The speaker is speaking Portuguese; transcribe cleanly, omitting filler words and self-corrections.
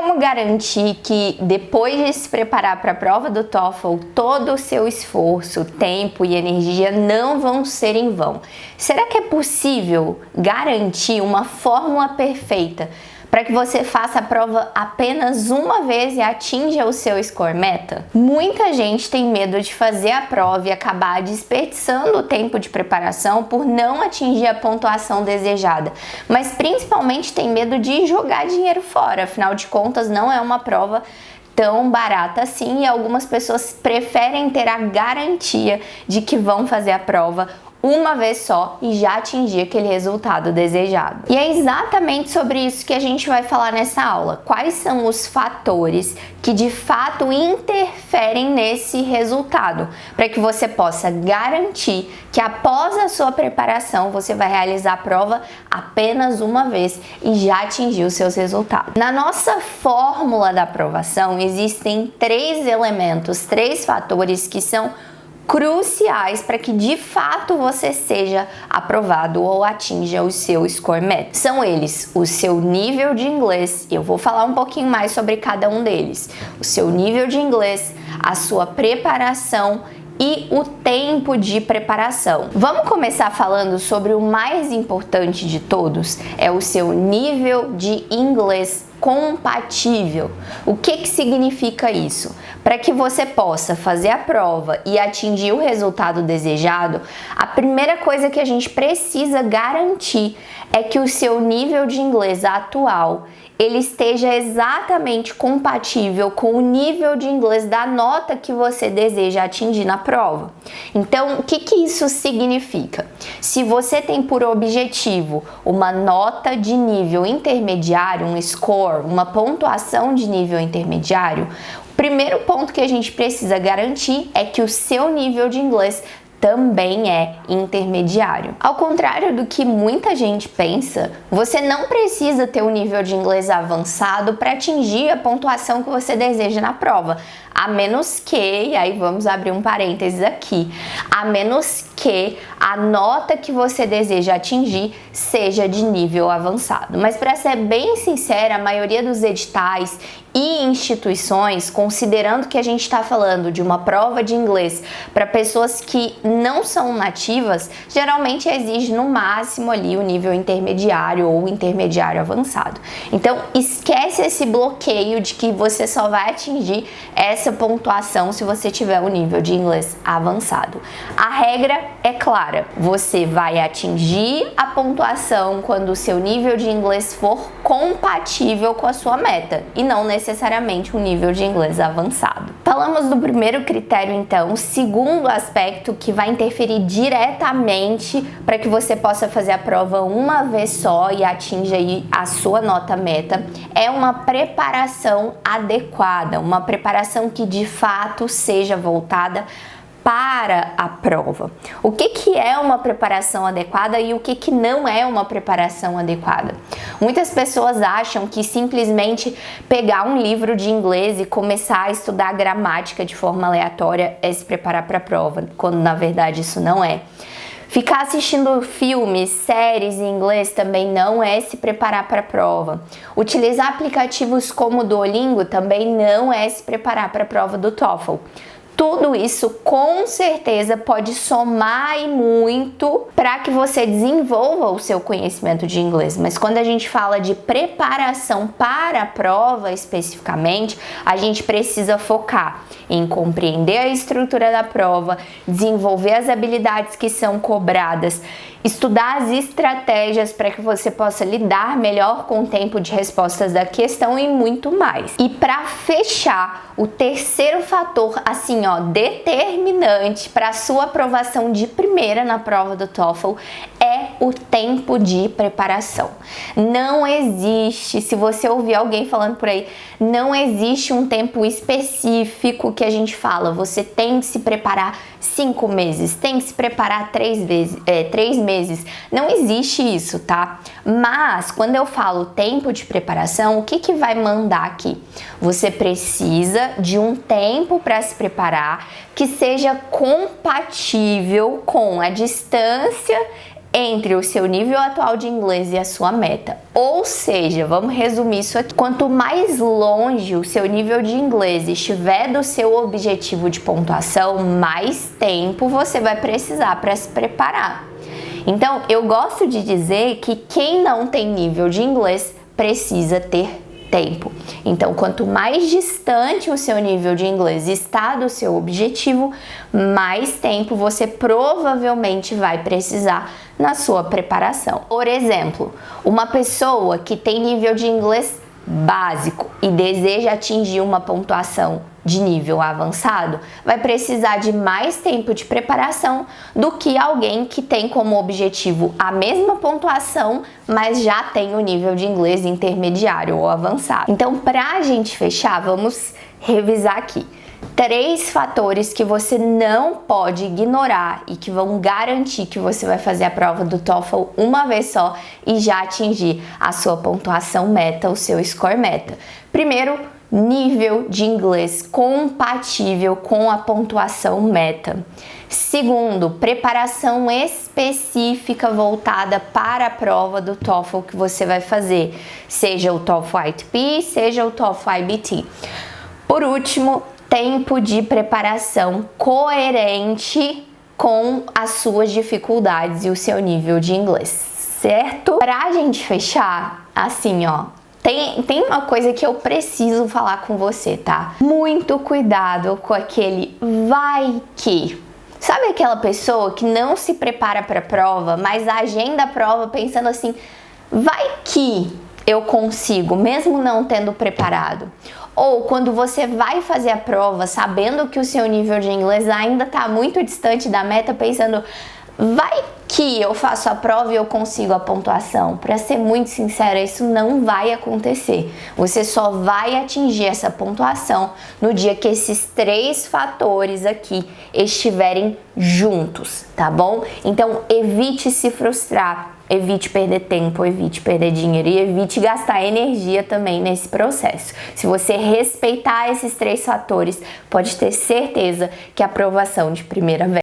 como garantir que depois de se preparar para a prova do TOEFL, todo o seu esforço, tempo e energia não vão ser em vão? Será que é possível garantir uma fórmula perfeita para que você faça a prova apenas uma vez e atinja o seu score meta? Muita gente tem medo de fazer a prova e acabar desperdiçando o tempo de preparação por não atingir a pontuação desejada, mas principalmente tem medo de jogar dinheiro fora, afinal de contas não é uma prova tão barata assim e algumas pessoas preferem ter a garantia de que vão fazer a prova uma vez só e já atingir aquele resultado desejado. E é exatamente sobre isso que a gente vai falar nessa aula. Quais são os fatores que de fato interferem nesse resultado, para que você possa garantir que após a sua preparação você vai realizar a prova apenas uma vez e já atingir os seus resultados. Na nossa fórmula da aprovação existem 3 elementos, 3 fatores que são cruciais para que de fato você seja aprovado ou atinja o seu score meta. São eles: o seu nível de inglês, eu vou falar um pouquinho mais sobre cada um deles, o seu nível de inglês, a sua preparação e o tempo de preparação. Vamos começar falando sobre o mais importante de todos, é o seu nível de inglês compatível. O que significa isso? Para que você possa fazer a prova e atingir o resultado desejado, a primeira coisa que a gente precisa garantir é que o seu nível de inglês atual ele esteja exatamente compatível com o nível de inglês da nota que você deseja atingir na prova. Então, o que isso significa? Se você tem por objetivo uma nota de nível intermediário, um score, uma pontuação de nível intermediário, o primeiro ponto que a gente precisa garantir é que o seu nível de inglês também é intermediário. Ao contrário do que muita gente pensa, você não precisa ter um nível de inglês avançado para atingir a pontuação que você deseja na prova. A menos que, e aí vamos abrir um parênteses aqui, a menos que a nota que você deseja atingir seja de nível avançado. Mas para ser bem sincera, a maioria dos editais e instituições, considerando que a gente está falando de uma prova de inglês para pessoas que não são nativas, geralmente exige no máximo ali o nível intermediário ou intermediário avançado. Então esquece esse bloqueio de que você só vai atingir essa pontuação se você tiver o nível de inglês avançado. A regra é clara, você vai atingir a pontuação quando o seu nível de inglês for compatível com a sua meta e não necessariamente um nível de inglês avançado. Falamos do primeiro critério então. O segundo aspecto que vai interferir diretamente para que você possa fazer a prova uma vez só e atinja aí a sua nota meta é uma preparação adequada, uma preparação que de fato seja voltada para a prova. O que é uma preparação adequada e o que não é uma preparação adequada? Muitas pessoas acham que simplesmente pegar um livro de inglês e começar a estudar gramática de forma aleatória é se preparar para a prova, quando na verdade isso não é. Ficar assistindo filmes, séries em inglês também não é se preparar para a prova. Utilizar aplicativos como o Duolingo também não é se preparar para a prova do TOEFL. Tudo isso com certeza pode somar e muito para que você desenvolva o seu conhecimento de inglês, mas quando a gente fala de preparação para a prova especificamente, a gente precisa focar em compreender a estrutura da prova, desenvolver as habilidades que são cobradas, estudar as estratégias para que você possa lidar melhor com o tempo de respostas da questão e muito mais. E para fechar, o terceiro fator, assim ó, determinante para a sua aprovação de primeira na prova do TOEFL é o tempo de preparação. Não existe, se você ouvir alguém falando por aí, não existe um tempo específico que a gente fala, você tem que se preparar 5 meses, tem que se preparar 3 meses. Não existe isso, tá? Mas quando eu falo tempo de preparação, o que vai mandar aqui? Você precisa de um tempo para se preparar que seja compatível com a distância entre o seu nível atual de inglês e a sua meta. Ou seja, vamos resumir isso aqui. Quanto mais longe o seu nível de inglês estiver do seu objetivo de pontuação, mais tempo você vai precisar para se preparar. Então, eu gosto de dizer que quem não tem nível de inglês precisa ter tempo. Então, quanto mais distante o seu nível de inglês está do seu objetivo, mais tempo você provavelmente vai precisar na sua preparação. Por exemplo, uma pessoa que tem nível de inglês básico e deseja atingir uma pontuação de nível avançado, vai precisar de mais tempo de preparação do que alguém que tem como objetivo a mesma pontuação, mas já tem o nível de inglês intermediário ou avançado. Então, para a gente fechar, vamos revisar aqui 3 fatores que você não pode ignorar e que vão garantir que você vai fazer a prova do TOEFL uma vez só e já atingir a sua pontuação meta, o seu score meta. Primeiro, nível de inglês compatível com a pontuação meta. Segundo, preparação específica voltada para a prova do TOEFL que você vai fazer, seja o TOEFL ITP, seja o TOEFL IBT. Por último, tempo de preparação coerente com as suas dificuldades e o seu nível de inglês, certo? Pra gente fechar, assim, ó, tem uma coisa que eu preciso falar com você, tá? Muito cuidado com aquele vai que. Sabe aquela pessoa que não se prepara para a prova, mas agenda a prova pensando assim, vai que eu consigo, mesmo não tendo preparado? Ou quando você vai fazer a prova sabendo que o seu nível de inglês ainda está muito distante da meta, pensando, vai que eu faço a prova e eu consigo a pontuação. Para ser muito sincera, isso não vai acontecer. Você só vai atingir essa pontuação no dia que esses 3 fatores aqui estiverem juntos, tá bom? Então, evite se frustrar. Evite perder tempo, evite perder dinheiro e evite gastar energia também nesse processo. Se você respeitar esses 3 fatores, pode ter certeza que a aprovação de primeira vez